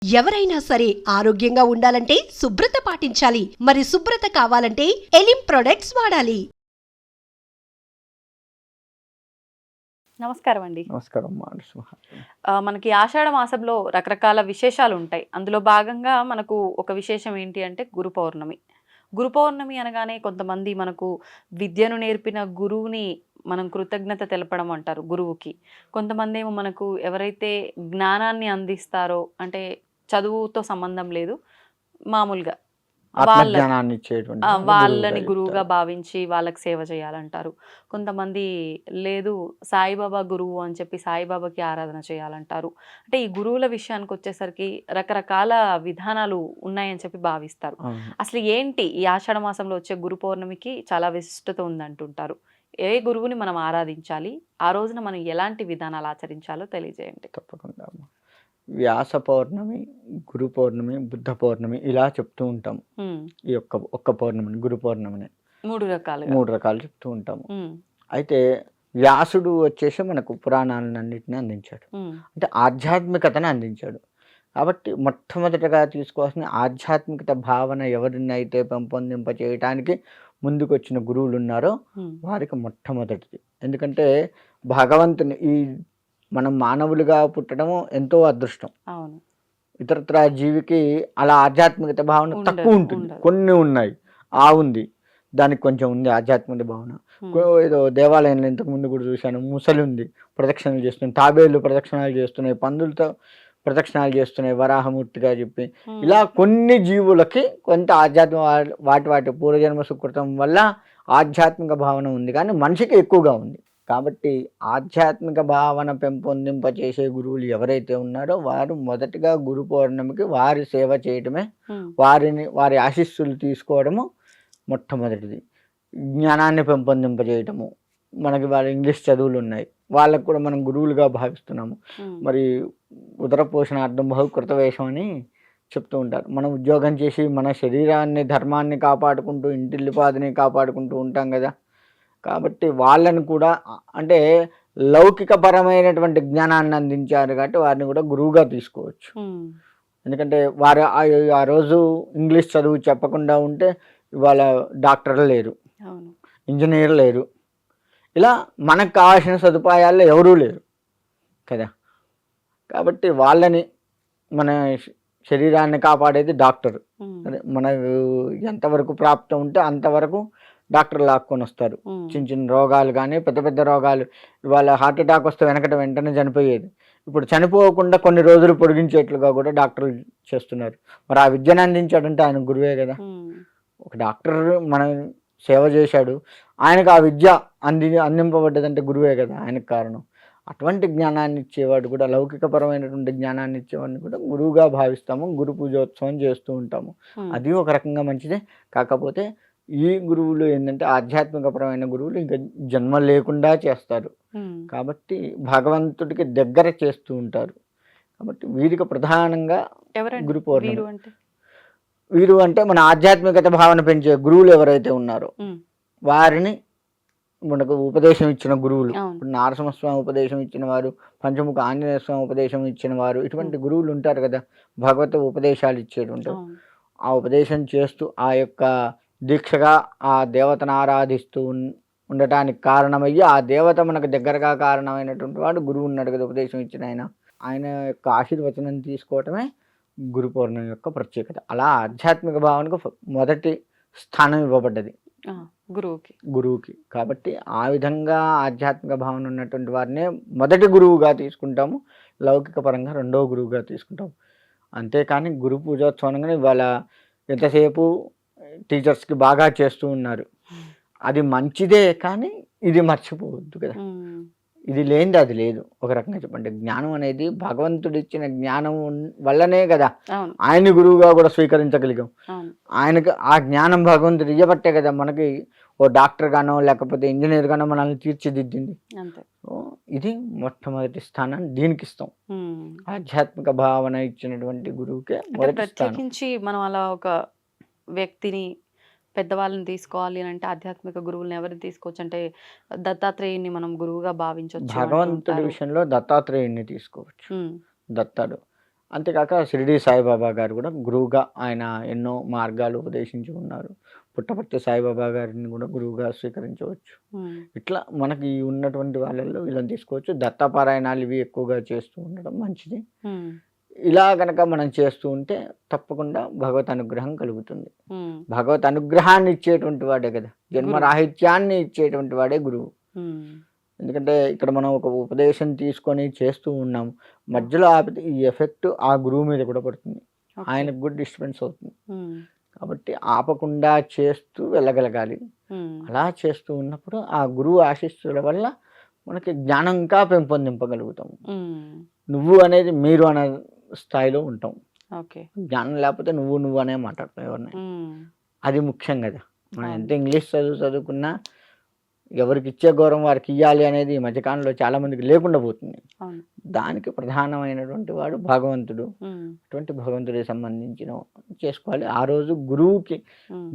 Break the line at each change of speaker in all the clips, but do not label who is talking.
ఎవరైనా సరే ఆరోగ్యంగా ఉండాలంటే శుభ్రత పాటించాలి. మరి శుభ్రత కావాలంటే ఎలిం ప్రొడక్ట్స్ వాడాలి.
నమస్కారం అండి.
నమస్కారం.
మనకి ఆషాఢ మాసంలో రకరకాల విశేషాలు ఉంటాయి. అందులో భాగంగా మనకు ఒక విశేషం ఏంటి అంటే గురు పౌర్ణమి. గురు పౌర్ణమి అనగానే కొంతమంది మనకు విద్యను నేర్పిన గురువుని మనం కృతజ్ఞత తెలపడం అంటారు గురువుకి. కొంతమంది ఏమో మనకు ఎవరైతే జ్ఞానాన్ని అందిస్తారో, అంటే చదువుతో సంబంధం లేదు, మామూలుగా వాళ్ళని గురువుగా భావించి వాళ్ళకి సేవ చేయాలంటారు. కొంతమంది లేదు, సాయిబాబా గురువు అని చెప్పి సాయిబాబాకి ఆరాధన చేయాలంటారు. అంటే ఈ గురువుల విషయానికి వచ్చేసరికి రకరకాల విధానాలు ఉన్నాయని చెప్పి భావిస్తారు. అసలు ఏంటి ఈ ఆషాఢ మాసంలో వచ్చే గురు పౌర్ణమికి చాలా విశిష్టత ఉందంటుంటారు. ఏ గురువుని మనం ఆరాధించాలి, ఆ రోజున మనం ఎలాంటి విధానాలు ఆచరించాలో తెలియజేయండి.
తప్పకుండా. వ్యాస పౌర్ణమి, గురు పౌర్ణమి, బుద్ధ పౌర్ణమి ఇలా చెప్తూ ఉంటాము. ఈ ఒక్క పౌర్ణమిని, గురు పౌర్ణమిని మూడు రకాలు చెప్తూ ఉంటాము. అయితే వ్యాసుడు వచ్చేసి మనకు పురాణాలన్నింటినీ అందించాడు, అంటే ఆధ్యాత్మికతను అందించాడు. కాబట్టి మొట్టమొదటగా తీసుకోవాల్సిన ఆధ్యాత్మికత భావన ఎవరిని అయితే పెంపొందింప చేయటానికి ముందుకు వచ్చిన గురువులు ఉన్నారో వారికి మొట్టమొదటిది. ఎందుకంటే భగవంతుని ఈ మనం మానవులుగా పుట్టడము ఎంతో అదృష్టం. ఇతరత్ర జీవికి అలా ఆధ్యాత్మికత భావన తక్కువ ఉంటుంది. కొన్ని ఉన్నాయి, ఉంది, దానికి కొంచెం ఉంది ఆధ్యాత్మిక భావన. ఏదో దేవాలయంలో ఇంతకు ముందు కూడా చూశాను, ముసలి ఉంది, ప్రదక్షిణలు చేస్తున్నాయి, తాబేళ్ళు ప్రదక్షిణాలు చేస్తున్నాయి, పందులతో ప్రదక్షిణాలు చేస్తున్నాయి వరాహమూర్తిగా చెప్పి. ఇలా కొన్ని జీవులకి కొంత వాటి పూర్వజన్మ సుకృతం వల్ల ఆధ్యాత్మిక భావన ఉంది, కానీ మనిషికి ఎక్కువగా ఉంది. కాబట్టి ఆధ్యాత్మిక భావన పెంపొందింపచేసే గురువులు ఎవరైతే ఉన్నారో వారు మొదటిగా గురు పౌర్ణమికి వారి సేవ చేయటమే, వారి ఆశీస్సులు తీసుకోవడము మొట్టమొదటిది. జ్ఞానాన్ని పెంపొందింపజేయటము. మనకి వాళ్ళ ఇంగ్లీష్ చదువులు ఉన్నాయి, వాళ్ళకు కూడా మనం గురువులుగా భావిస్తున్నాము. మరి ఉదర పోషణార్థం బహుకృత వేషం అని చెప్తూ ఉంటారు. మనం ఉద్యోగం చేసి మన శరీరాన్ని, ధర్మాన్ని కాపాడుకుంటూ, ఇంటిల్లిపాదిని కాపాడుకుంటూ ఉంటాం కదా. కాబట్టి వాళ్ళని కూడా, అంటే లౌకికపరమైనటువంటి జ్ఞానాన్ని అందించారు కాబట్టి వారిని కూడా గురువుగా తీసుకోవచ్చు. ఎందుకంటే వారు ఆ రోజు ఇంగ్లీష్ చదువు చెప్పకుండా ఉంటే ఇవాళ డాక్టర్లు లేరు, ఇంజనీర్లు లేరు, ఇలా మనకు కావాల్సిన సదుపాయాల్లో ఎవరూ లేరు కదా. కాబట్టి వాళ్ళని, మన శరీరాన్ని కాపాడేది డాక్టర్. మనకు ఎంతవరకు ప్రాప్తం ఉంటే అంతవరకు డాక్టర్ లాక్కొని వస్తారు. చిన్న చిన్న రోగాలు కానీ పెద్ద పెద్ద రోగాలు, ఇవాళ హార్ట్ అటాక్ వస్తే వెంటనే చనిపోయేది, ఇప్పుడు చనిపోకుండా కొన్ని రోజులు పొడిగించేట్లుగా కూడా డాక్టర్లు చేస్తున్నారు. మరి ఆ విద్యను అందించాడంటే ఆయన గురువే కదా. ఒక డాక్టర్ మన సేవ చేశాడు, ఆయనకు ఆ విద్య అందింపబడ్డదంటే గురువే కదా ఆయనకు కారణం. అటువంటి జ్ఞానాన్ని ఇచ్చేవాడు కూడా, లౌకికపరమైనటువంటి జ్ఞానాన్ని ఇచ్చేవాడిని కూడా గురువుగా భావిస్తాము. గురు పూజోత్సవం చేస్తూ ఉంటాము. అది ఒక రకంగా మంచిదే. కాకపోతే ఈ గురువులు ఏంటంటే ఆధ్యాత్మికపరమైన గురువులు ఇంకా జన్మ లేకుండా చేస్తారు, కాబట్టి భగవంతుడికి దగ్గర చేస్తూ ఉంటారు. కాబట్టి వీరికి ప్రధానంగా గురు పౌర్ణమి. వీరు అంటే మన ఆధ్యాత్మికత భావన పెంచే గురువులు ఎవరైతే ఉన్నారో వారిని, మనకు ఉపదేశం ఇచ్చిన గురువులు, ఇప్పుడు నారసింహస్వామి ఉపదేశం ఇచ్చిన వారు, పంచముఖ ఆంజనేయ స్వామి ఉపదేశం ఇచ్చిన వారు, ఇటువంటి గురువులు ఉంటారు కదా, భగవత్ ఉపదేశాలు ఇచ్చేటువంటి. ఆ ఉపదేశం చేస్తూ ఆ యొక్క దీక్షగా ఆ దేవతను ఆరాధిస్తూ ఉండటానికి కారణమయ్యి, ఆ దేవత మనకు దగ్గరగా కారణమైనటువంటి వాడు గురువు ఉన్నాడు కదా ఉపదేశం ఇచ్చిన ఆయన యొక్క ఆశీర్వచనం తీసుకోవటమే గురు పౌర్ణమి యొక్క ప్రత్యేకత. అలా ఆధ్యాత్మిక భావనకు మొదటి స్థానం ఇవ్వబడ్డది గురువుకి. కాబట్టి ఆ విధంగా ఆధ్యాత్మిక భావన ఉన్నటువంటి వారినే మొదటి గురువుగా తీసుకుంటాము, లౌకిక పరంగా రెండవ గురువుగా తీసుకుంటాము. అంతేకాని గురు పూజోత్సవంగానే ఇవాళ ఎంతసేపు టీచర్స్కి బాగా చేస్తూ ఉన్నారు, అది మంచిదే, కానీ ఇది మర్చిపోవద్దు కదా. ఇది లేనిది అది లేదు. ఒక రకంగా చెప్పండి, జ్ఞానం అనేది భగవంతుడు ఇచ్చిన జ్ఞానం వల్లనే కదా ఆయన్ని గురువుగా కూడా స్వీకరించగలిగాం. ఆయనకు ఆ జ్ఞానం భగవంతుడు ఇవ్వబట్టే కదా మనకి ఓ డాక్టర్ గానో లేకపోతే ఇంజనీర్ గానో మనల్ని తీర్చిదిద్దింది. ఇది మొట్టమొదటి స్థానం దీనికి ఇస్తాం. ఆధ్యాత్మిక భావన ఇచ్చినటువంటి గురువుకే
ప్రత్యేకించి మనం అలా ఒక వ్యక్తిని, పెద్దవాళ్ళని తీసుకోవాలి అని అంటే ఆధ్యాత్మిక గురువులను ఎవరిని తీసుకోవచ్చు అంటే దత్తాత్రేయుని మనం గురువుగా భావించవచ్చు.
భగవంతుడి విషయంలో దత్తాత్రేయుని తీసుకోవచ్చు. దత్తాడు అంతేకాక షిరిడి సాయిబాబా గారు కూడా గురువుగా ఆయన ఎన్నో మార్గాలు ఉపదేశించి ఉన్నారు. పుట్టపర్తి సాయిబాబా గారిని కూడా గురువుగా స్వీకరించవచ్చు. ఇట్లా మనకి ఉన్నటువంటి వాళ్ళల్లో వీళ్ళని తీసుకోవచ్చు. దత్తపారాయణాలు ఇవి ఎక్కువగా చేస్తూ ఉండడం మంచిది. ఇలా గనక మనం చేస్తూ ఉంటే తప్పకుండా భగవత్ అనుగ్రహం కలుగుతుంది. భగవత్ అనుగ్రహాన్ని ఇచ్చేటువంటి వాడే కదా, జన్మరాహిత్యాన్ని ఇచ్చేటువంటి వాడే గురువు. ఎందుకంటే ఇక్కడ మనం ఒక ఉపదేశం తీసుకొని చేస్తూ ఉన్నాం, మధ్యలో ఆపితే ఈ ఎఫెక్ట్ ఆ గురువు మీద కూడా పడుతుంది, ఆయనకు కూడా డిస్టర్బెన్స్ అవుతుంది. కాబట్టి ఆపకుండా చేస్తూ వెళ్ళగలగాలి. అలా చేస్తూ ఉన్నప్పుడు ఆ గురువు ఆశీస్సుల వల్ల మనకి జ్ఞానం ఇంకా పెంపొందింపగలుగుతాం. నువ్వు అనేది మీరు అనే స్థాయిలో ఉంటాం. జ్ఞానం లేకపోతే నువ్వు అనే మాట్లాడతాం ఎవరిని. అది ముఖ్యం కదా. మనం ఎంత ఇంగ్లీష్ చదువుకున్నా ఎవరికి ఇచ్చే గౌరవం వారికి ఇవ్వాలి అనేది ఈ మధ్యకాలంలో చాలా మందికి లేకుండా పోతుంది. దానికి ప్రధానమైనటువంటి వాడు భగవంతుడు. అటువంటి భగవంతుడికి సంబంధించిన చేసుకోవాలి. ఆ రోజు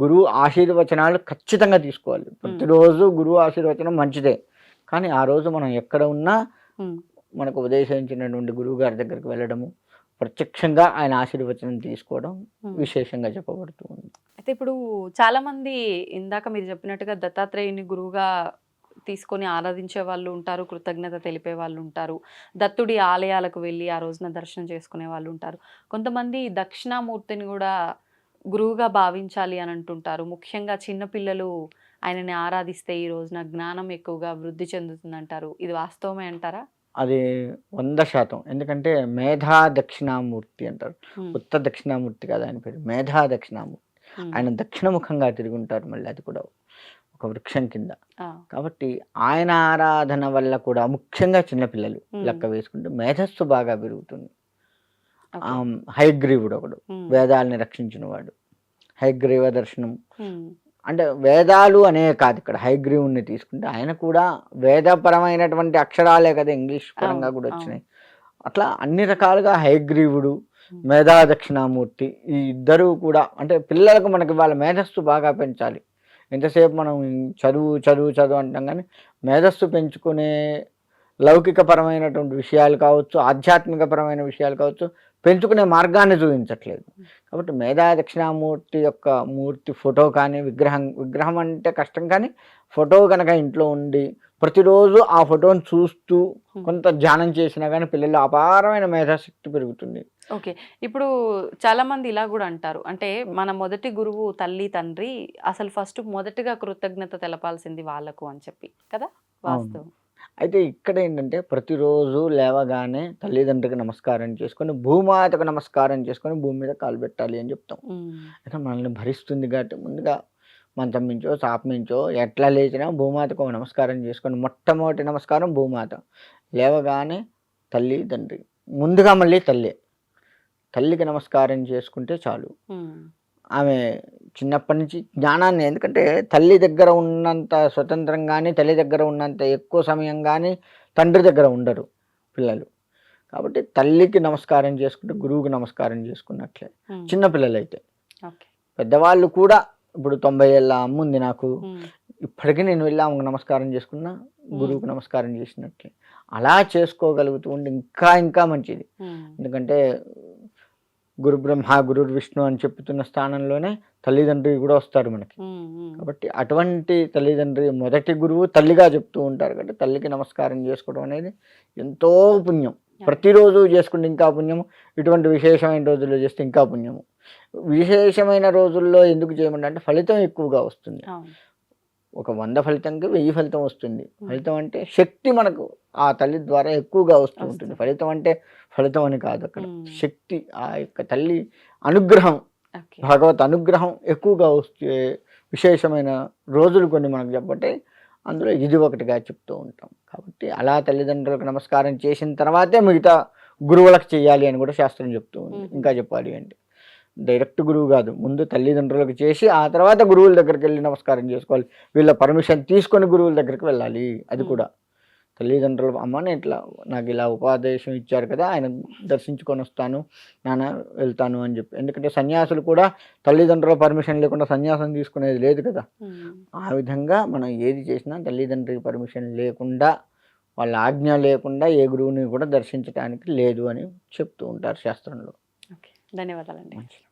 గురువు ఆశీర్వచనాలు ఖచ్చితంగా తీసుకోవాలి. ప్రతిరోజు గురువు ఆశీర్వచనం మంచిదే, కానీ ఆ రోజు మనం ఎక్కడ ఉన్నా మనకు ఉపదేశించినటువంటి గురువు గారి దగ్గరికి వెళ్ళడము, ప్రత్యక్షంగా ఆయన ఆశీర్వచనం తీసుకోవడం విశేషంగా చెప్పబడుతూ ఉంది.
అయితే ఇప్పుడు చాలా మంది ఇందాక మీరు చెప్పినట్టుగా దత్తాత్రేయుని గురువుగా తీసుకొని ఆరాధించే వాళ్ళు ఉంటారు, కృతజ్ఞత తెలిపే వాళ్ళు ఉంటారు, దత్తుడి ఆలయాలకు వెళ్ళి ఆ రోజున దర్శనం చేసుకునే వాళ్ళు ఉంటారు. కొంతమంది దక్షిణామూర్తిని కూడా గురువుగా భావించాలి అని అంటుంటారు. ముఖ్యంగా చిన్నపిల్లలు ఆయనని ఆరాధిస్తే ఈ రోజున జ్ఞానం ఎక్కువగా వృద్ధి చెందుతుందంటారు. ఇది వాస్తవమే అంటారా?
అది 100%. ఎందుకంటే మేధా దక్షిణామూర్తి అంటారు. ఉత్త దక్షిణామూర్తి కాదు ఆయన పేరు, మేధా దక్షిణామూర్తి. ఆయన దక్షిణముఖంగా తిరిగి ఉంటారు, మళ్ళీ అది కూడా ఒక వృక్షం కింద. కాబట్టి ఆయన ఆరాధన వల్ల కూడా ముఖ్యంగా చిన్నపిల్లలు లెక్క వేసుకుంటే మేధస్సు బాగా పెరుగుతుంది. హయగ్రీవుడు ఒకడు, వేదాలని రక్షించిన వాడు. హయగ్రీవ దర్శనం అంటే వేదాలు అనే కాదు, ఇక్కడ హయగ్రీవుని తీసుకుంటే ఆయన కూడా వేదపరమైనటువంటి అక్షరాలే కదా ఇంగ్లీష్ పరంగా కూడా వచ్చినాయి. అట్లా అన్ని రకాలుగా హయగ్రీవుడు, మేధా దక్షిణామూర్తి, ఈ ఇద్దరు కూడా అంటే పిల్లలకు మనకి వాళ్ళ మేధస్సు బాగా పెంచాలి. ఎంతసేపు మనం చదువు అంటాం, కానీ మేధస్సు పెంచుకునే లౌకికపరమైనటువంటి విషయాలు కావచ్చు, ఆధ్యాత్మికపరమైన విషయాలు కావచ్చు, పెంచుకునే మార్గాన్ని చూపించట్లేదు. కాబట్టి మేధా దక్షిణామూర్తి యొక్క మూర్తి ఫోటో కానీ విగ్రహం అంటే కష్టం, కానీ ఫోటో కనుక ఇంట్లో ఉండి ప్రతిరోజు ఆ ఫోటోని చూస్తూ కొంత ధ్యానం చేసినా కానీ పిల్లల్లో అపారమైన మేధాశక్తి పెరుగుతుంది.
ఓకే, ఇప్పుడు చాలా మంది ఇలా కూడా అంటారు, అంటే మన మొదటి గురువు తల్లి తండ్రి, అసలు ఫస్ట్ మొదటిగా కృతజ్ఞత తెలపాల్సింది వాళ్ళకు అని చెప్పి కదా, వాస్తవం.
అయితే ఇక్కడ ఏంటంటే ప్రతిరోజు లేవగానే తల్లిదండ్రికి నమస్కారం చేసుకొని భూమాతకు నమస్కారం చేసుకొని భూమి మీద కాలు పెట్టాలి అని చెప్తాం. అయితే మనల్ని భరిస్తుంది కాబట్టి ముందుగా మంచం మించో చాప మించో ఎట్లా లేచినా భూమాతకు నమస్కారం చేసుకొని, మొట్టమొదటి నమస్కారం భూమాత. లేవగానే తండ్రి, ముందుగా మళ్ళీ తల్లికి నమస్కారం చేసుకుంటే చాలు. ఆమె చిన్నప్పటి నుంచి జ్ఞానాన్ని, ఎందుకంటే తల్లి దగ్గర ఉన్నంత స్వతంత్రం కానీ తల్లి దగ్గర ఉన్నంత ఎక్కువ సమయం కానీ తండ్రి దగ్గర ఉండరు పిల్లలు. కాబట్టి తల్లికి నమస్కారం చేసుకుంటే గురువుకి నమస్కారం చేసుకున్నట్లే చిన్నపిల్లలైతే. పెద్దవాళ్ళు కూడా ఇప్పుడు 90 ఏళ్ళ అమ్మ ఉంది నాకు, ఇప్పటికీ నేను వెళ్ళి ఆమెకు నమస్కారం చేసుకున్నా గురువుకి నమస్కారం చేసినట్లే. అలా చేసుకోగలుగుతూ ఉండి ఇంకా మంచిది. ఎందుకంటే గురు బ్రహ్మ గురు విష్ణు అని చెప్తున్న స్థానంలోనే తల్లిదండ్రి కూడా వస్తారు మనకి. కాబట్టి అటువంటి తల్లిదండ్రి మొదటి గురువు తల్లిగా చెప్తూ ఉంటారు. కాబట్టి తల్లికి నమస్కారం చేసుకోవడం అనేది ఎంతో పుణ్యం. ప్రతిరోజు చేసుకుంటే ఇంకా పుణ్యము, ఇటువంటి విశేషమైన రోజుల్లో చేస్తే ఇంకా పుణ్యము. విశేషమైన రోజుల్లో ఎందుకు చేయమంటే అంటే ఫలితం ఎక్కువగా వస్తుంది. ఒక 100 ఫలితంకి 1000 ఫలితం వస్తుంది. ఫలితం అంటే శక్తి మనకు ఆ తల్లి ద్వారా ఎక్కువగా వస్తూ ఉంటుంది. ఫలితం అంటే ఫలితం అని కాదు, అక్కడ శక్తి, ఆ యొక్క తల్లి అనుగ్రహం, భగవత్ అనుగ్రహం ఎక్కువగా వస్తే విశేషమైన రోజులు కొన్ని మనకు చెప్పంటే అందులో ఇది ఒకటిగా చెప్తూ ఉంటాం. కాబట్టి అలా తల్లిదండ్రులకు నమస్కారం చేసిన తర్వాతే మిగతా గురువులకు చేయాలి అని కూడా శాస్త్రం చెప్తూ ఉంది. ఇంకా చెప్పాలి అంటే డైరెక్ట్ గురువు కాదు, ముందు తల్లిదండ్రులకు చేసి ఆ తర్వాత గురువుల దగ్గరికి వెళ్ళి నమస్కారం చేసుకోవాలి. వీళ్ళ పర్మిషన్ తీసుకొని గురువుల దగ్గరికి వెళ్ళాలి. అది కూడా తల్లిదండ్రులు, అమ్మని ఇట్లా నాకు ఇలా ఉపదేశం ఇచ్చారు కదా, ఆయన దర్శించుకొని వస్తాను నాన్న వెళ్తాను అని చెప్పి. ఎందుకంటే సన్యాసులు కూడా తల్లిదండ్రుల పర్మిషన్ లేకుండా సన్యాసం తీసుకునేది లేదు కదా. ఆ విధంగా మనం ఏది చేసినా తల్లిదండ్రుల పర్మిషన్ లేకుండా వాళ్ళ ఆజ్ఞ లేకుండా ఏ గురువుని కూడా దర్శించడానికి లేదు అని చెప్తూ ఉంటారు శాస్త్రంలో.
ఓకే, ధన్యవాదాలండి.
మంచిది.